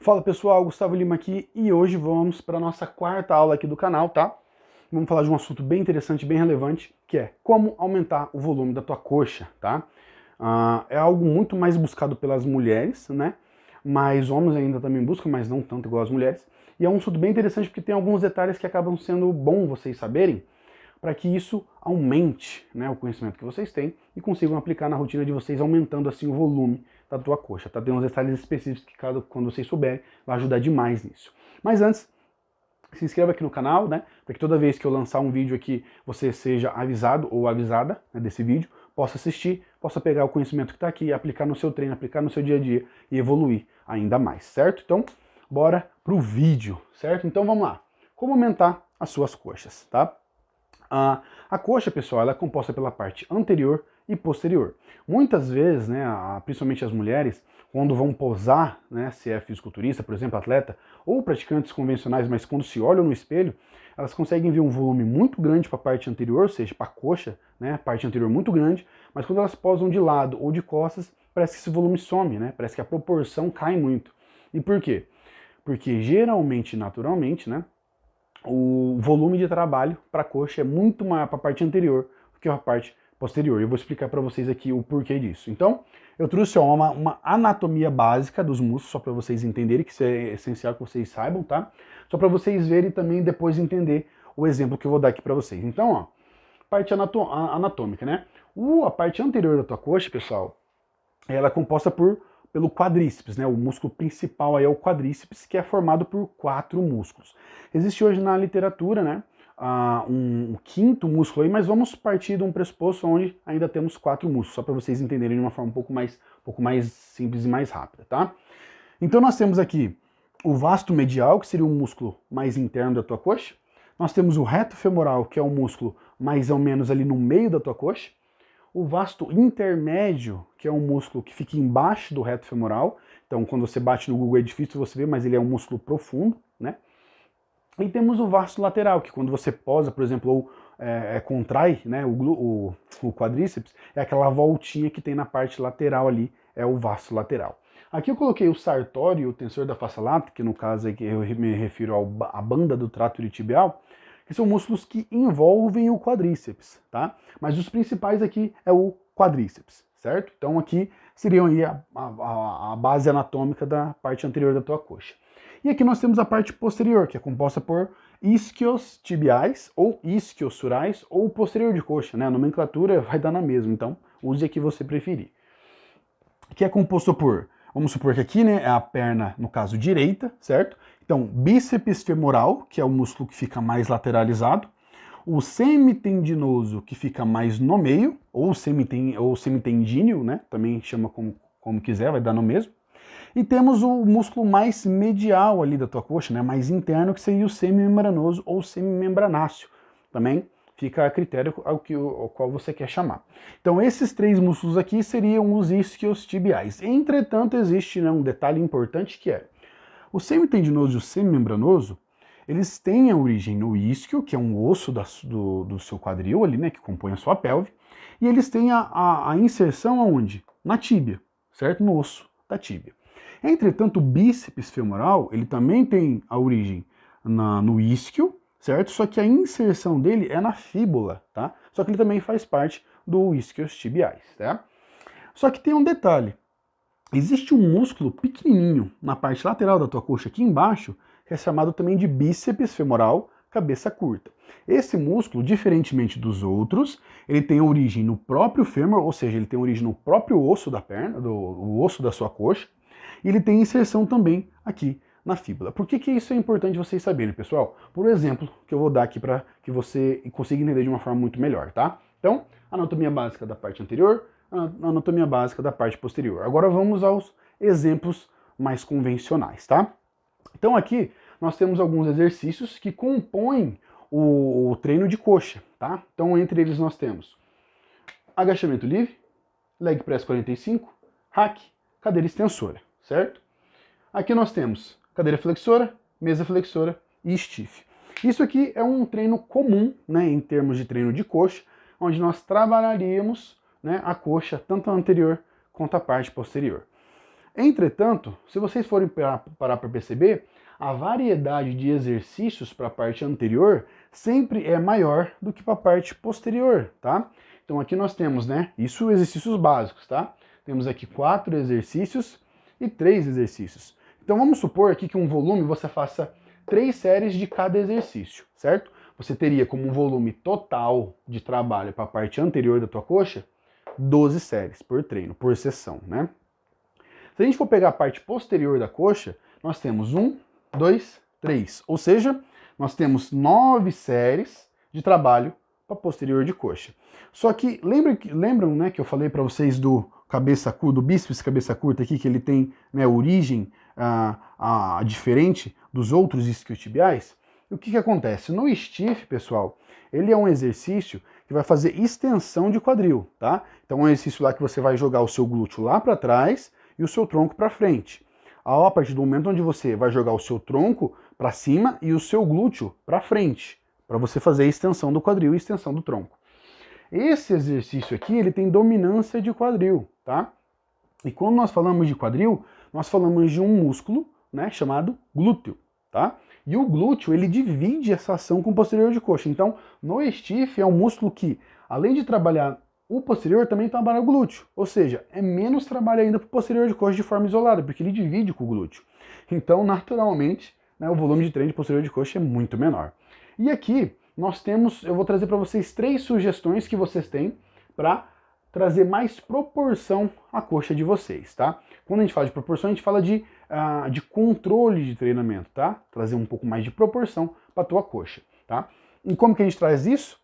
Fala pessoal, Gustavo Lima aqui e hoje vamos para a nossa quarta aula aqui do canal, tá? Vamos falar de um assunto bem interessante, bem relevante, que é como aumentar o volume da tua coxa, tá? É algo muito mais buscado pelas mulheres, né? Mas homens ainda também buscam, mas não tanto igual as mulheres. E é um assunto bem interessante porque tem alguns detalhes que acabam sendo bom vocês saberem, para que isso aumente, né, o conhecimento que vocês têm e consigam aplicar na rotina de vocês, aumentando assim o volume da tua coxa, tá? Tem uns detalhes específicos que quando vocês souberem, vai ajudar demais nisso. Mas antes, se inscreva aqui no canal, né, para que toda vez que eu lançar um vídeo aqui, você seja avisado ou avisada, né, desse vídeo, possa assistir, possa pegar o conhecimento que está aqui, aplicar no seu treino, aplicar no seu dia a dia e evoluir ainda mais, certo? Então, bora pro vídeo, certo? Então vamos lá. Como aumentar as suas coxas, tá? A coxa, pessoal, ela é composta pela parte anterior e posterior. Muitas vezes, né, principalmente as mulheres, quando vão posar, né, se é fisiculturista, por exemplo, atleta, ou praticantes convencionais, mas quando se olham no espelho, elas conseguem ver um volume muito grande para a parte anterior, ou seja, para a coxa, né, parte anterior muito grande, mas quando elas posam de lado ou de costas, parece que esse volume some, né, parece que a proporção cai muito. E por quê? Porque geralmente, naturalmente, né, o volume de trabalho para a coxa é muito maior para a parte anterior do que a parte posterior. Eu vou explicar para vocês aqui o porquê disso. Então, eu trouxe uma anatomia básica dos músculos, só para vocês entenderem, que isso é essencial que vocês saibam, tá? Só para vocês verem também depois entender o exemplo que eu vou dar aqui para vocês. Então, ó, parte anatômica, né? A parte anterior da tua coxa, pessoal, ela é composta pelo quadríceps, né? O músculo principal aí é o quadríceps, que é formado por 4 músculos. Existe hoje na literatura, né, um quinto músculo aí, mas vamos partir de um pressuposto onde ainda temos 4 músculos, só para vocês entenderem de uma forma um pouco mais simples e mais rápida, tá? Então nós temos aqui o vasto medial, que seria um músculo mais interno da tua coxa. Nós temos o reto femoral, que é um músculo mais ou menos ali no meio da tua coxa. O vasto intermédio, que é um músculo que fica embaixo do reto femoral. Então, quando você bate no Google é difícil você ver, mas ele é um músculo profundo, né? E temos o vasto lateral, que quando você posa, por exemplo, ou contrai, né, o quadríceps, é aquela voltinha que tem na parte lateral ali, é o vasto lateral. Aqui eu coloquei o sartório e o tensor da face lata, que no caso aqui eu me refiro à banda do trato iliotibial, que são músculos que envolvem o quadríceps, tá? Mas os principais aqui é o quadríceps, certo? Então aqui seriam aí a base anatômica da parte anterior da tua coxa. E aqui nós temos a parte posterior, que é composta por isquios tibiais, ou isquiosurais, ou posterior de coxa, né? A nomenclatura vai dar na mesma, então use a que você preferir. Que é composto por, vamos supor que aqui, né, é a perna, no caso, direita, certo? Então, bíceps femoral, que é o músculo que fica mais lateralizado, o semitendinoso, que fica mais no meio, ou semitendíneo, né? Também chama como quiser, vai dar no mesmo. E temos o músculo mais medial ali da tua coxa, né, mais interno, que seria o semimembranoso ou semimembranáceo. Também fica a critério ao qual você quer chamar. Então esses 3 músculos aqui seriam os isquiotibiais. Entretanto, existe, né, um detalhe importante que é o semitendinoso e o semimembranoso, eles têm a origem no isquio, que é um osso do seu quadril ali, né, que compõe a sua pelve, e eles têm a inserção aonde? Na tíbia, certo? No osso da tíbia. Entretanto, o bíceps femoral, ele também tem a origem no isquio, certo? Só que a inserção dele é na fíbula, tá? Só que ele também faz parte do isquios tibiais, tá? Só que tem um detalhe. Existe um músculo pequenininho na parte lateral da tua coxa aqui embaixo, que é chamado também de bíceps femoral, cabeça curta. Esse músculo, diferentemente dos outros, ele tem origem no próprio fêmur, ou seja, ele tem origem no próprio osso da perna, o osso da sua coxa, e ele tem inserção também aqui na fíbula. Por que isso é importante vocês saberem, pessoal? Por exemplo, que eu vou dar aqui para que você consiga entender de uma forma muito melhor, tá? Então, anatomia básica da parte anterior, anatomia básica da parte posterior. Agora vamos aos exemplos mais convencionais, tá? Então aqui nós temos alguns exercícios que compõem o treino de coxa, tá? Então entre eles nós temos agachamento livre, leg press 45, hack, cadeira extensora, certo? Aqui nós temos cadeira flexora, mesa flexora e stiff. Isso aqui é um treino comum, né, em termos de treino de coxa, onde nós trabalharíamos, né, a coxa, tanto a anterior quanto a parte posterior. Entretanto, se vocês forem parar para perceber, a variedade de exercícios para a parte anterior sempre é maior do que para a parte posterior, tá? Então aqui nós temos, né, isso exercícios básicos, tá? Temos aqui 4 exercícios e 3 exercícios. Então vamos supor aqui que um volume você faça 3 séries de cada exercício, certo? Você teria como um volume total de trabalho para a parte anterior da tua coxa 12 séries por treino, por sessão, né? Se a gente for pegar a parte posterior da coxa, nós temos 1, 2, 3. Ou seja, nós temos 9 séries de trabalho para posterior de coxa. Só que lembram, né, que eu falei para vocês do do bíceps cabeça curta aqui, que ele tem, né, origem diferente dos outros isquiotibiais? E o que acontece? No stiff, pessoal, ele é um exercício que vai fazer extensão de quadril, tá? Então é um exercício lá que você vai jogar o seu glúteo lá para trás e o seu tronco para frente. A partir do momento onde você vai jogar o seu tronco para cima e o seu glúteo para frente, para você fazer a extensão do quadril e extensão do tronco. Esse exercício aqui, ele tem dominância de quadril, tá? E quando nós falamos de quadril, nós falamos de um músculo, né, chamado glúteo, tá? E o glúteo, ele divide essa ação com o posterior de coxa. Então, no stiff é um músculo que, além de trabalhar o posterior, também trabalha o glúteo. Ou seja, é menos trabalho ainda para o posterior de coxa de forma isolada, porque ele divide com o glúteo. Então, naturalmente, né, o volume de treino de posterior de coxa é muito menor. E aqui, nós temos, eu vou trazer para vocês 3 sugestões que vocês têm para trazer mais proporção à coxa de vocês, tá? Quando a gente fala de proporção, a gente fala de controle de treinamento, tá? Trazer um pouco mais de proporção para a tua coxa, tá? E como que a gente traz isso?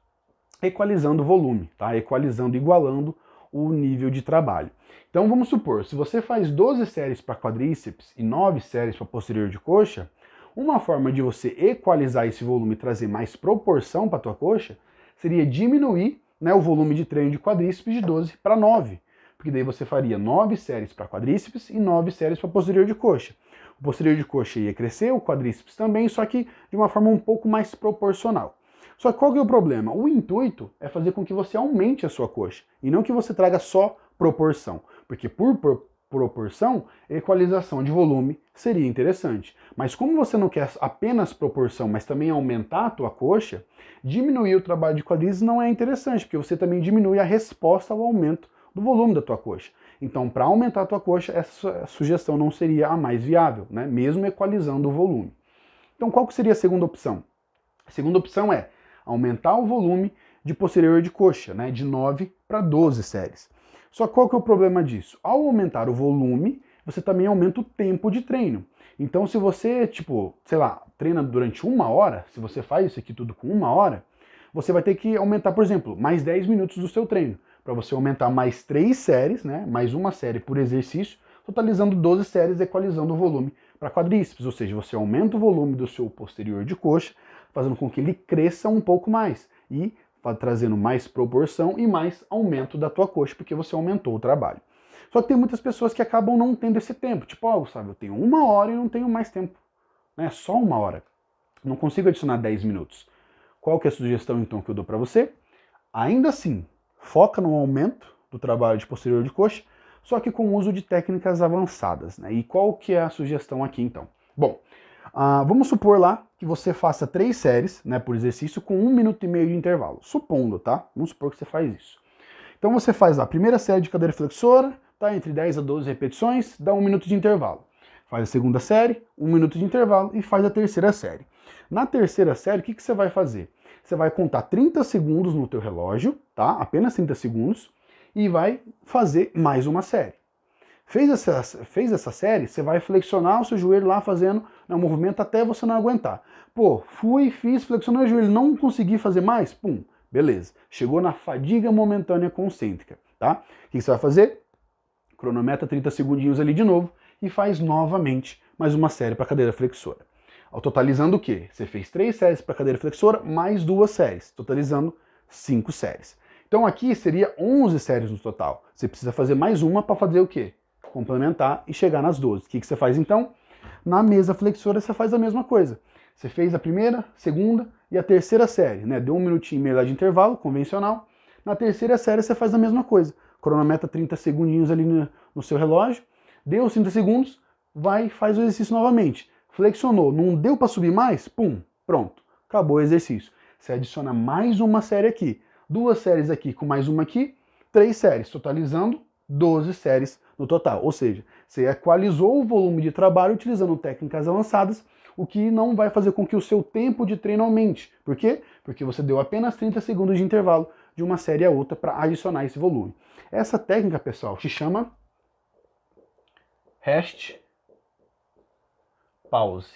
Equalizando o volume, tá? Equalizando, igualando o nível de trabalho. Então vamos supor, se você faz 12 séries para quadríceps e 9 séries para posterior de coxa, uma forma de você equalizar esse volume e trazer mais proporção para a tua coxa seria diminuir, né, o volume de treino de quadríceps de 12 para 9. Porque daí você faria 9 séries para quadríceps e 9 séries para posterior de coxa. O posterior de coxa ia crescer, o quadríceps também, só que de uma forma um pouco mais proporcional. Só que qual que é o problema? O intuito é fazer com que você aumente a sua coxa e não que você traga só proporção. Porque por proporção, equalização de volume seria interessante. Mas como você não quer apenas proporção, mas também aumentar a tua coxa, diminuir o trabalho de quadríceps não é interessante, porque você também diminui a resposta ao aumento do volume da tua coxa. Então, para aumentar a tua coxa, essa sugestão não seria a mais viável, né? Mesmo equalizando o volume. Então, qual que seria a segunda opção? A segunda opção é aumentar o volume de posterior de coxa, né? De 9 para 12 séries. Só que qual que é o problema disso? Ao aumentar o volume, você também aumenta o tempo de treino. Então, se você, tipo, sei lá, treina durante 1 hora, se você faz isso aqui tudo com 1 hora, você vai ter que aumentar, por exemplo, mais 10 minutos do seu treino, para você aumentar mais 3 séries, né, mais uma série por exercício, totalizando 12 séries, equalizando o volume para quadríceps, ou seja, você aumenta o volume do seu posterior de coxa, fazendo com que ele cresça um pouco mais e trazendo mais proporção e mais aumento da tua coxa, porque você aumentou o trabalho. Só que tem muitas pessoas que acabam não tendo esse tempo, tipo, ó, Gustavo, eu tenho 1 hora e não tenho mais tempo, né, só 1 hora, não consigo adicionar 10 minutos. Qual que é a sugestão então que eu dou para você? Ainda assim, foca no aumento do trabalho de posterior de coxa, só que com o uso de técnicas avançadas, né? E qual que é a sugestão aqui então? Bom, vamos supor lá que você faça 3 séries, né, por exercício com 1 minuto e meio de intervalo. Supondo, tá? Vamos supor que você faz isso. Então você faz a primeira série de cadeira flexora, tá? Entre 10 a 12 repetições, dá 1 minuto de intervalo. Faz a segunda série, 1 minuto de intervalo e faz a terceira série. Na terceira série, o que você vai fazer? Você vai contar 30 segundos no teu relógio, tá? Apenas 30 segundos, e vai fazer mais uma série. Fez essa série, você vai flexionar o seu joelho lá fazendo um movimento até você não aguentar. Pô, fiz, flexionei o joelho, não consegui fazer mais? Pum, beleza. Chegou na fadiga momentânea concêntrica, tá? O que você vai fazer? Cronometra 30 segundinhos ali de novo e faz novamente mais uma série para cadeira flexora. Ao totalizando o quê? Você fez 3 séries para cadeira flexora, mais 2 séries, totalizando 5 séries. Então aqui seria 11 séries no total. Você precisa fazer mais uma para fazer o quê? Complementar e chegar nas 12. O que você faz então? Na mesa flexora você faz a mesma coisa. Você fez a primeira, segunda e a terceira série, né? Deu 1 minutinho e meio lá de intervalo, convencional. Na terceira série você faz a mesma coisa. Cronometra 30 segundinhos ali no seu relógio, Deu os 30 segundos, vai e faz o exercício novamente. Flexionou, não deu para subir mais? Pum, pronto, acabou o exercício. Você adiciona mais uma série aqui, 2 séries aqui com mais uma aqui, 3 séries, totalizando 12 séries no total. Ou seja, você equalizou o volume de trabalho utilizando técnicas avançadas, o que não vai fazer com que o seu tempo de treino aumente. Por quê? Porque você deu apenas 30 segundos de intervalo de uma série a outra para adicionar esse volume. Essa técnica, pessoal, se chama rest pause.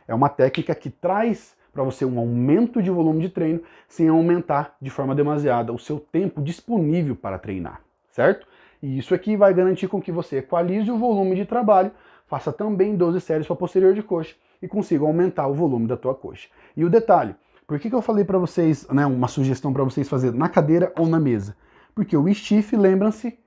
É uma técnica que traz para você um aumento de volume de treino sem aumentar de forma demasiada o seu tempo disponível para treinar, certo? E isso aqui vai garantir com que você equalize o volume de trabalho, faça também 12 séries para posterior de coxa e consiga aumentar o volume da tua coxa. E o detalhe, por que eu falei para vocês, né, uma sugestão para vocês fazer na cadeira ou na mesa? Porque o stiff, lembrem-se,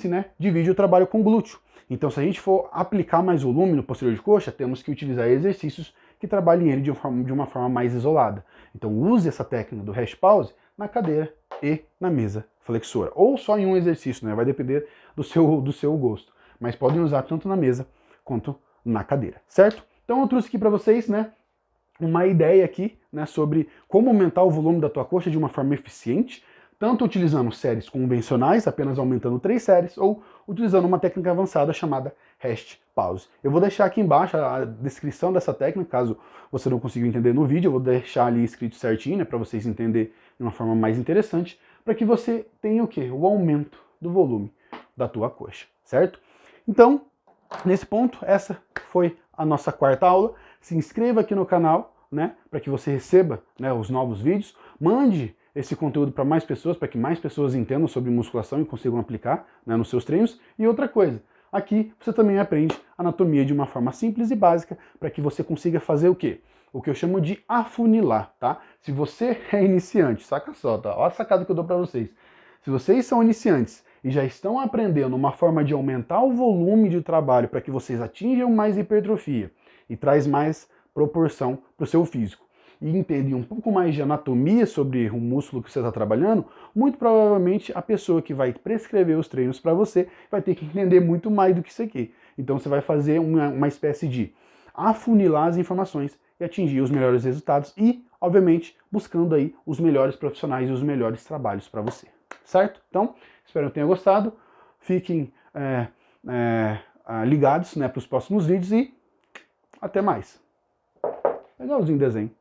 né, divide o trabalho com o glúteo. Então, se a gente for aplicar mais volume no posterior de coxa, temos que utilizar exercícios que trabalhem ele de uma forma mais isolada. Então, use essa técnica do rest pause na cadeira e na mesa flexora. Ou só em um exercício, né? Vai depender do seu gosto. Mas podem usar tanto na mesa quanto na cadeira, certo? Então, eu trouxe aqui para vocês, né, uma ideia aqui, né, sobre como aumentar o volume da tua coxa de uma forma eficiente, tanto utilizando séries convencionais, apenas aumentando 3 séries, ou utilizando uma técnica avançada chamada rest pause. Eu vou deixar aqui embaixo a descrição dessa técnica, caso você não consiga entender no vídeo, eu vou deixar ali escrito certinho, né, para vocês entenderem de uma forma mais interessante, para que você tenha o quê? O aumento do volume da tua coxa, certo? Então, nesse ponto, essa foi a nossa quarta aula. Se inscreva aqui no canal, né, para que você receba, né, os novos vídeos. Mande esse conteúdo para mais pessoas, para que mais pessoas entendam sobre musculação e consigam aplicar, né, nos seus treinos. E outra coisa, aqui você também aprende anatomia de uma forma simples e básica, para que você consiga fazer o quê? O que eu chamo de afunilar, tá? Se você é iniciante, saca só, tá? Olha a sacada que eu dou para vocês. Se vocês são iniciantes e já estão aprendendo uma forma de aumentar o volume de trabalho para que vocês atinjam mais hipertrofia e traz mais proporção para o seu físico, e entendem um pouco mais de anatomia sobre o músculo que você está trabalhando, muito provavelmente a pessoa que vai prescrever os treinos para você vai ter que entender muito mais do que isso aqui. Então você vai fazer uma espécie de afunilar as informações e atingir os melhores resultados e, obviamente, buscando aí os melhores profissionais e os melhores trabalhos para você. Certo? Então, espero que tenham gostado. Fiquem ligados, né, para os próximos vídeos e até mais. Legalzinho o desenho.